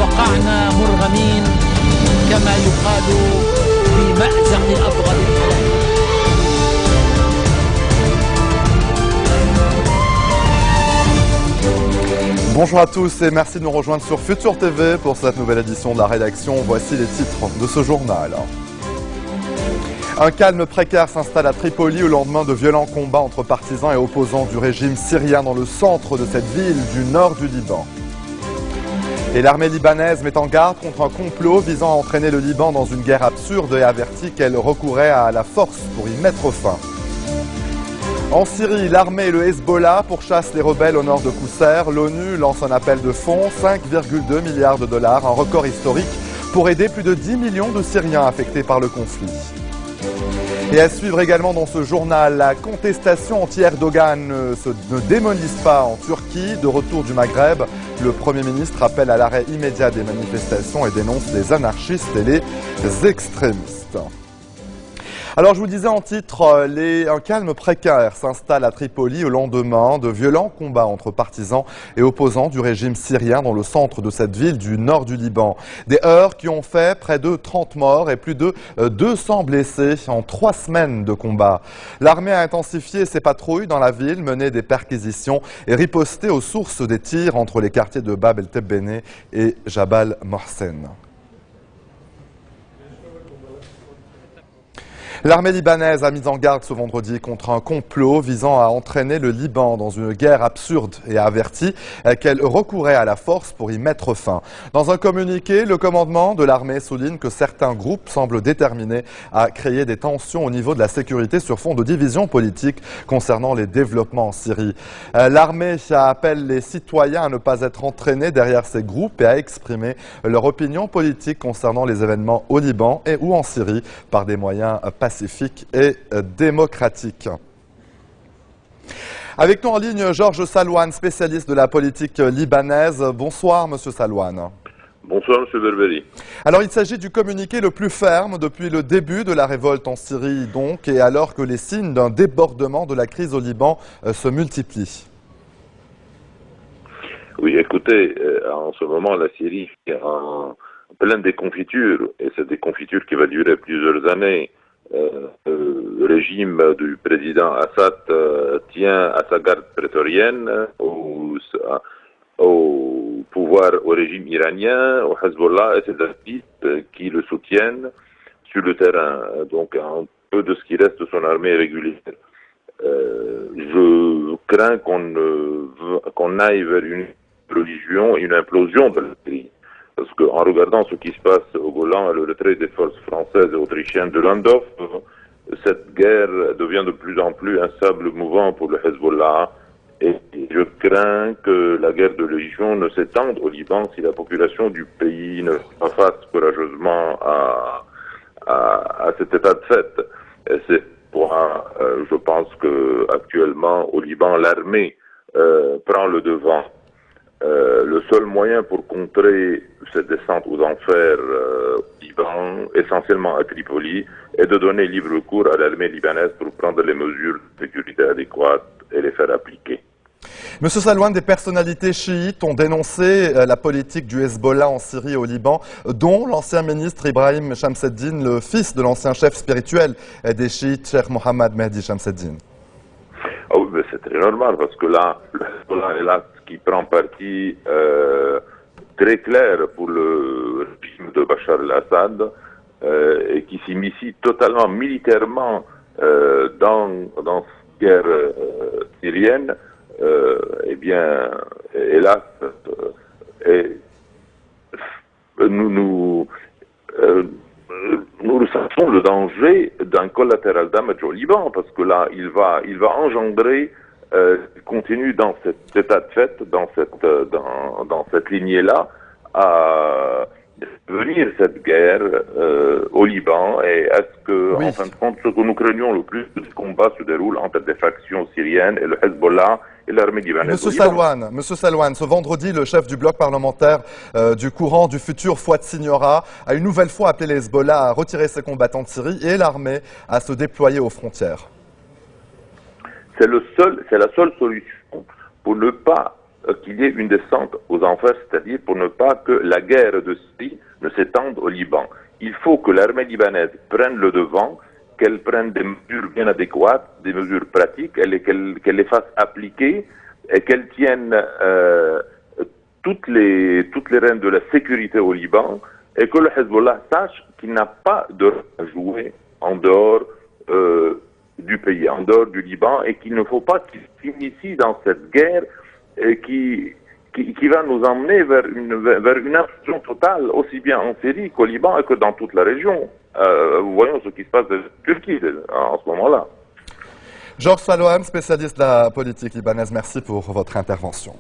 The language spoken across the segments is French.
وقعنا مرغمين كما يقال في مأزق أبغض الحلال. Bonjour à tous et merci de nous rejoindre sur Futur TV pour cette nouvelle édition de la rédaction. Voici les titres de ce journal. Un calme précaire s'installe à Tripoli au lendemain de violents combats entre partisans et opposants du régime syrien dans le centre de cette ville du nord du Liban. Et l'armée libanaise met en garde contre un complot visant à entraîner le Liban dans une guerre absurde et avertit qu'elle recourrait à la force pour y mettre fin. En Syrie, l'armée et le Hezbollah pourchassent les rebelles au nord de Qousser. L'ONU lance un appel de fonds, 5,2 milliards de dollars, un record historique pour aider plus de 10 millions de Syriens affectés par le conflit. Et à suivre également dans ce journal, la contestation anti-Erdogan ne démolisse pas en Turquie. De retour du Maghreb, le Premier ministre appelle à l'arrêt immédiat des manifestations et dénonce les anarchistes et les extrémistes. Alors je vous disais en titre, un calme précaire s'installe à Tripoli au lendemain de violents combats entre partisans et opposants du régime syrien dans le centre de cette ville du nord du Liban. Des heurts qui ont fait près de 30 morts et plus de 200 blessés en 3 semaines de combat. L'armée a intensifié ses patrouilles dans la ville, mené des perquisitions et riposté aux sources des tirs entre les quartiers de Bab el-Tebbene et Jabal Mohsen. L'armée libanaise a mis en garde ce vendredi contre un complot visant à entraîner le Liban dans une guerre absurde et a averti qu'elle recourrait à la force pour y mettre fin. Dans un communiqué, le commandement de l'armée souligne que certains groupes semblent déterminés à créer des tensions au niveau de la sécurité sur fond de division politique concernant les développements en Syrie. L'armée appelle les citoyens à ne pas être entraînés derrière ces groupes et à exprimer leur opinion politique concernant les événements au Liban et ou en Syrie par des moyens pacifique et démocratique. Avec nous en ligne, Georges Salouane, spécialiste de la politique libanaise. Bonsoir, Monsieur Salouane. Bonsoir, Monsieur Berberi. Alors, il s'agit du communiqué le plus ferme depuis le début de la révolte en Syrie, donc, et alors que les signes d'un débordement de la crise au Liban se multiplient. Oui, écoutez, en ce moment, la Syrie est en pleine déconfiture, et cette déconfiture qui va durer plusieurs années. Le régime du président Assad tient à sa garde prétorienne au pouvoir, au régime iranien, au Hezbollah et ses alliés qui le soutiennent sur le terrain, donc un peu de ce qui reste de son armée régulière. Je crains qu'on aille vers une religion, une implosion de la Syrie. Parce qu'en regardant ce qui se passe au Golan et le retrait des forces françaises et autrichiennes de Landau, cette guerre devient de plus en plus un sable mouvant pour le Hezbollah. Et je crains que la guerre de religion ne s'étende au Liban si la population du pays ne fait pas face courageusement à cet état de fait. Et c'est pourquoi je pense que actuellement au Liban, l'armée prend le devant. Le seul moyen pour contrer cette descente aux enfers au Liban, essentiellement à Tripoli, est de donner libre cours à l'armée libanaise pour prendre les mesures de sécurité adéquates et les faire appliquer. Monsieur Salouane, des personnalités chiites ont dénoncé la politique du Hezbollah en Syrie et au Liban, dont l'ancien ministre Ibrahim Shamseddine, le fils de l'ancien chef spirituel des chiites, Cheikh Mohammed Mehdi Shamseddine. Ah oui, mais c'est très normal, parce que là, le Hezbollah est là qui prend parti très clair pour le régime de Bachar el-Assad et qui s'immisce totalement militairement dans cette guerre syrienne. Eh bien, hélas, nous ressentons le danger d'un collateral damage au Liban, parce que là, il va engendrer, continue dans cet état de fait, dans cette lignée-là, à venir cette guerre au Liban. Et est-ce que, oui, en fin de compte, ce que nous craignons le plus, ce combat se déroule entre des factions syriennes et le Hezbollah et l'armée libanaise. Monsieur Salouane, ce vendredi, le chef du bloc parlementaire du courant du futur Fouad Signora a une nouvelle fois appelé les Hezbollah à retirer ses combattants de Syrie et l'armée à se déployer aux frontières. C'est la seule solution pour ne pas qu'il y ait une descente aux enfers, c'est-à-dire pour ne pas que la guerre de Syrie ne s'étende au Liban. Il faut que l'armée libanaise prenne le devant, qu'elle prenne des mesures bien adéquates, des mesures pratiques, qu'elle les fasse appliquer et qu'elle tienne toutes les rênes de la sécurité au Liban, et que le Hezbollah sache qu'il n'a pas de rôle à jouer en dehors du pays, en dehors du Liban, et qu'il ne faut pas qu'il s'initie dans cette guerre qui va nous emmener vers une intrusion totale, aussi bien en Syrie qu'au Liban et que dans toute la région. Voyons ce qui se passe en Turquie en ce moment-là. Georges Salouam, spécialiste de la politique libanaise, merci pour votre intervention.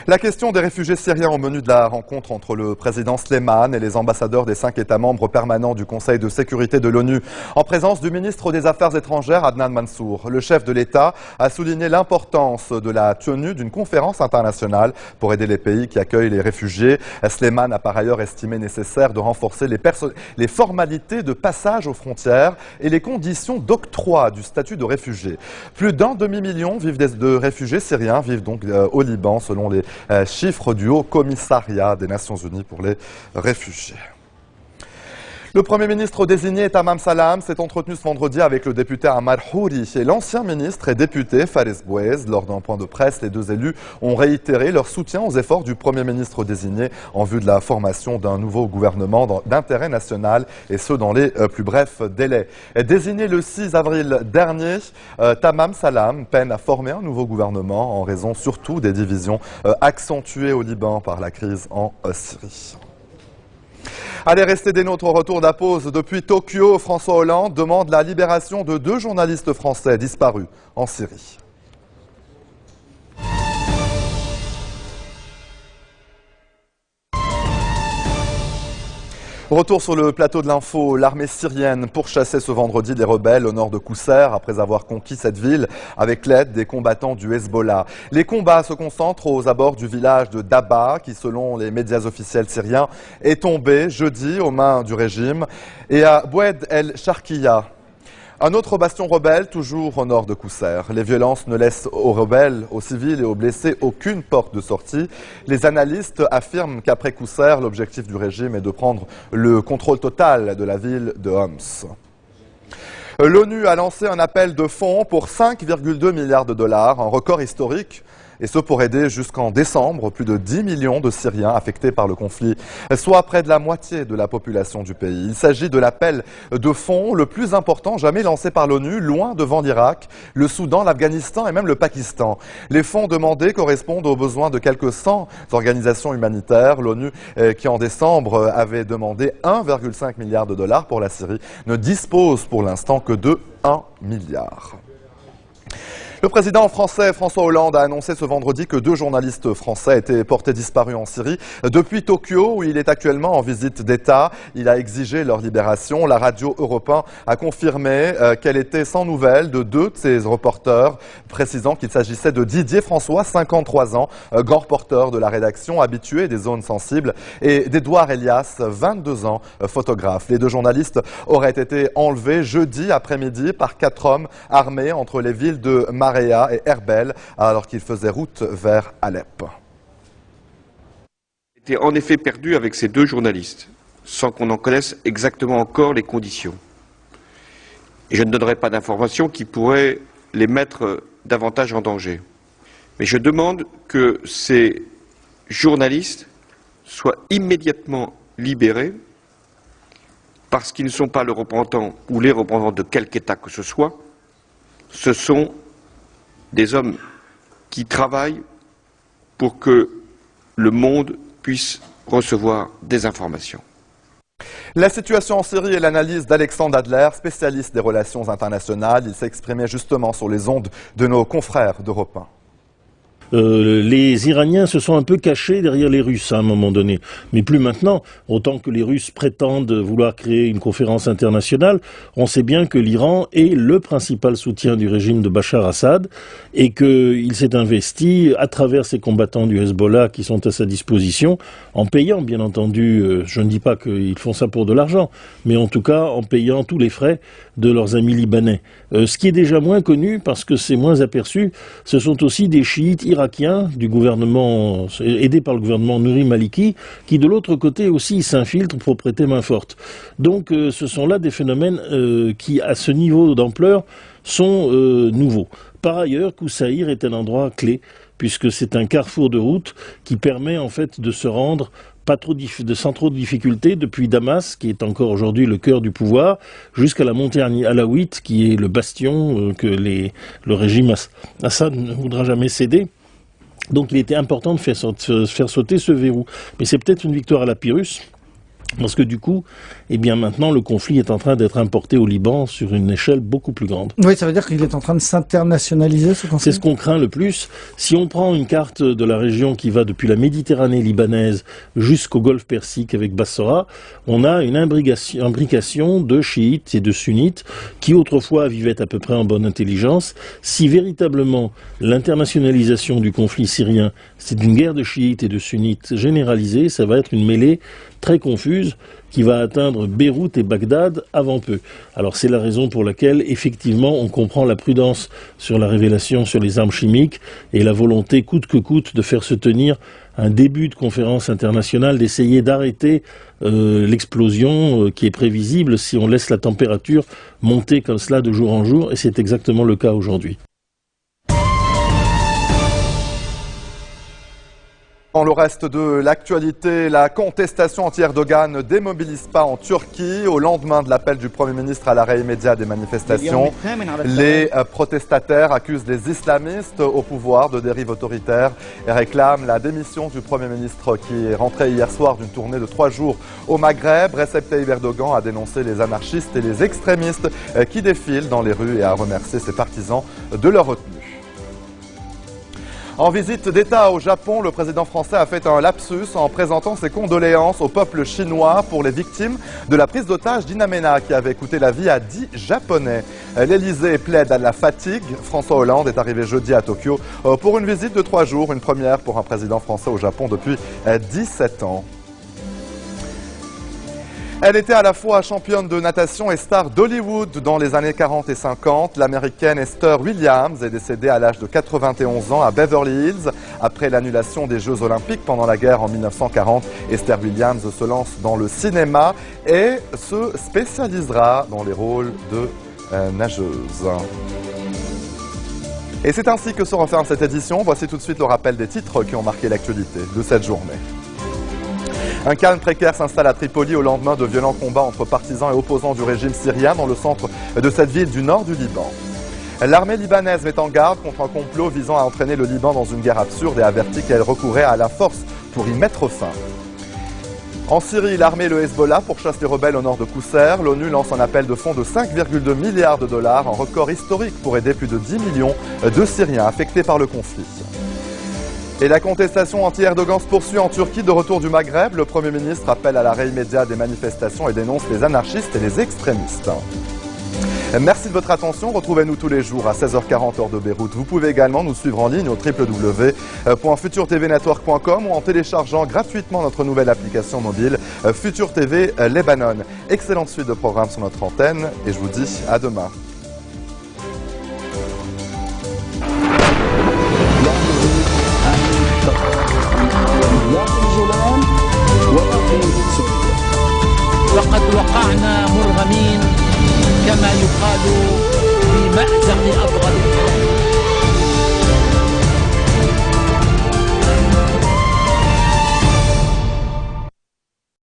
La question des réfugiés syriens au menu de la rencontre entre le président Sleiman et les ambassadeurs des 5 États membres permanents du Conseil de sécurité de l'ONU, en présence du ministre des Affaires étrangères Adnan Mansour. Le chef de l'État a souligné l'importance de la tenue d'une conférence internationale pour aider les pays qui accueillent les réfugiés. Sleiman a par ailleurs estimé nécessaire de renforcer les formalités de passage aux frontières et les conditions d'octroi du statut de réfugié. Plus d'un demi-million de réfugiés syriens vivent donc au Liban, selon les chiffres du Haut Commissariat des Nations Unies pour les réfugiés. Le Premier ministre désigné Tamam Salam s'est entretenu ce vendredi avec le député Ammar Houri et l'ancien ministre et député Fares Bouez. Lors d'un point de presse, les deux élus ont réitéré leur soutien aux efforts du Premier ministre désigné en vue de la formation d'un nouveau gouvernement d'intérêt national, et ce dans les plus brefs délais. Désigné le 6 avril dernier, Tamam Salam peine à former un nouveau gouvernement en raison surtout des divisions accentuées au Liban par la crise en Syrie. Allez, restez des nôtres au retour de la pause. Depuis Tokyo, François Hollande demande la libération de 2 journalistes français disparus en Syrie. Retour sur le plateau de l'info, l'armée syrienne pourchassait ce vendredi des rebelles au nord de Qousser après avoir conquis cette ville avec l'aide des combattants du Hezbollah. Les combats se concentrent aux abords du village de Daba qui, selon les médias officiels syriens, est tombé jeudi aux mains du régime, et à Boued el-Sharqiya. Un autre bastion rebelle, toujours au nord de Qousser. Les violences ne laissent aux rebelles, aux civils et aux blessés aucune porte de sortie. Les analystes affirment qu'après Qousser, l'objectif du régime est de prendre le contrôle total de la ville de Homs. L'ONU a lancé un appel de fonds pour 5,2 milliards de dollars, un record historique. Et ce pour aider jusqu'en décembre plus de 10 millions de Syriens affectés par le conflit, soit près de la moitié de la population du pays. Il s'agit de l'appel de fonds le plus important jamais lancé par l'ONU, loin devant l'Irak, le Soudan, l'Afghanistan et même le Pakistan. Les fonds demandés correspondent aux besoins de quelques 100 organisations humanitaires. L'ONU, qui en décembre avait demandé 1,5 milliard de dollars pour la Syrie, ne dispose pour l'instant que de 1 milliard. Le président français François Hollande a annoncé ce vendredi que 2 journalistes français étaient portés disparus en Syrie. Depuis Tokyo, où il est actuellement en visite d'État, il a exigé leur libération. La radio Europe 1 a confirmé qu'elle était sans nouvelles de 2 de ses reporters, précisant qu'il s'agissait de Didier François, 53 ans, grand reporter de la rédaction, habitué des zones sensibles, et d'Edouard Elias, 22 ans, photographe. Les 2 journalistes auraient été enlevés jeudi après-midi par 4 hommes armés entre les villes de Marea et Erbil, alors qu'ils faisaient route vers Alep. Il était en effet perdu avec ces 2 journalistes, sans qu'on en connaisse exactement encore les conditions. Et je ne donnerai pas d'informations qui pourraient les mettre davantage en danger. Mais je demande que ces journalistes soient immédiatement libérés, parce qu'ils ne sont pas le représentant ou les représentants de quelque État que ce soit. Ce sont des hommes qui travaillent pour que le monde puisse recevoir des informations. La situation en Syrie et l'analyse d'Alexandre Adler, spécialiste des relations internationales. Il s'est exprimé justement sur les ondes de nos confrères d'Europe 1. Les Iraniens se sont un peu cachés derrière les Russes à un moment donné, mais plus maintenant. Autant que les Russes prétendent vouloir créer une conférence internationale, on sait bien que l'Iran est le principal soutien du régime de Bachar Assad et qu'il s'est investi à travers ces combattants du Hezbollah qui sont à sa disposition, en payant bien entendu, je ne dis pas qu'ils font ça pour de l'argent, mais en tout cas en payant tous les frais de leurs amis libanais. Ce qui est déjà moins connu, parce que c'est moins aperçu, ce sont aussi des chiites iraniens irakiens du gouvernement, aidés par le gouvernement Nouri Maliki, qui de l'autre côté aussi s'infiltrent pour prêter main forte. Donc ce sont là des phénomènes qui, à ce niveau d'ampleur, sont nouveaux. Par ailleurs, Koussaïr est un endroit clé, puisque c'est un carrefour de route qui permet en fait de se rendre sans trop de difficultés depuis Damas, qui est encore aujourd'hui le cœur du pouvoir, jusqu'à la montagne alaouite, qui est le bastion que le régime Assad ne voudra jamais céder. Donc il était important de faire sauter ce verrou. Mais c'est peut-être une victoire à la Pyrrhus, parce que du coup, eh bien maintenant, le conflit est en train d'être importé au Liban sur une échelle beaucoup plus grande. Oui, ça veut dire qu'il est en train de s'internationaliser, ce conflit. C'est ce qu'on craint le plus. Si on prend une carte de la région qui va depuis la Méditerranée libanaise jusqu'au Golfe Persique avec Bassora, on a une imbrication de chiites et de sunnites qui autrefois vivaient à peu près en bonne intelligence. Si véritablement l'internationalisation du conflit syrien, c'est une guerre de chiites et de sunnites généralisée, ça va être une mêlée très confuse qui va atteindre Beyrouth et Bagdad avant peu. Alors c'est la raison pour laquelle effectivement on comprend la prudence sur la révélation sur les armes chimiques et la volonté coûte que coûte de faire se tenir un début de conférence internationale, d'essayer d'arrêter l'explosion qui est prévisible si on laisse la température monter comme cela de jour en jour, et c'est exactement le cas aujourd'hui. Dans le reste de l'actualité, la contestation anti-Erdogan ne démobilise pas en Turquie. Au lendemain de l'appel du Premier ministre à l'arrêt immédiat des manifestations, les protestataires accusent les islamistes au pouvoir de dérive autoritaire et réclament la démission du Premier ministre qui est rentré hier soir d'une tournée de 3 jours au Maghreb. Recep Tayyip Erdogan a dénoncé les anarchistes et les extrémistes qui défilent dans les rues et a remercié ses partisans de leur retenue. En visite d'État au Japon, le président français a fait un lapsus en présentant ses condoléances au peuple chinois pour les victimes de la prise d'otage d'In Amenas qui avait coûté la vie à 10 Japonais. L'Élysée plaide à la fatigue. François Hollande est arrivé jeudi à Tokyo pour une visite de 3 jours, une première pour un président français au Japon depuis 17 ans. Elle était à la fois championne de natation et star d'Hollywood dans les années 40 et 50. L'américaine Esther Williams est décédée à l'âge de 91 ans à Beverly Hills. Après l'annulation des Jeux Olympiques pendant la guerre en 1940, Esther Williams se lance dans le cinéma et se spécialisera dans les rôles de nageuse. Et c'est ainsi que se referme cette édition. Voici tout de suite le rappel des titres qui ont marqué l'actualité de cette journée. Un calme précaire s'installe à Tripoli au lendemain de violents combats entre partisans et opposants du régime syrien dans le centre de cette ville du nord du Liban. L'armée libanaise met en garde contre un complot visant à entraîner le Liban dans une guerre absurde et avertit qu'elle recourrait à la force pour y mettre fin. En Syrie, l'armée et le Hezbollah pourchassent les rebelles au nord de Qousser. L'ONU lance un appel de fonds de 5,2 milliards de dollars, un record historique pour aider plus de 10 millions de Syriens affectés par le conflit. Et la contestation anti-Erdogan se poursuit en Turquie de retour du Maghreb. Le Premier ministre appelle à l'arrêt immédiat des manifestations et dénonce les anarchistes et les extrémistes. Merci de votre attention. Retrouvez-nous tous les jours à 16h40 heure de Beyrouth. Vous pouvez également nous suivre en ligne au www.futurtvnetwork.com ou en téléchargeant gratuitement notre nouvelle application mobile Futur TV Lebanon. Excellente suite de programmes sur notre antenne et je vous dis à demain.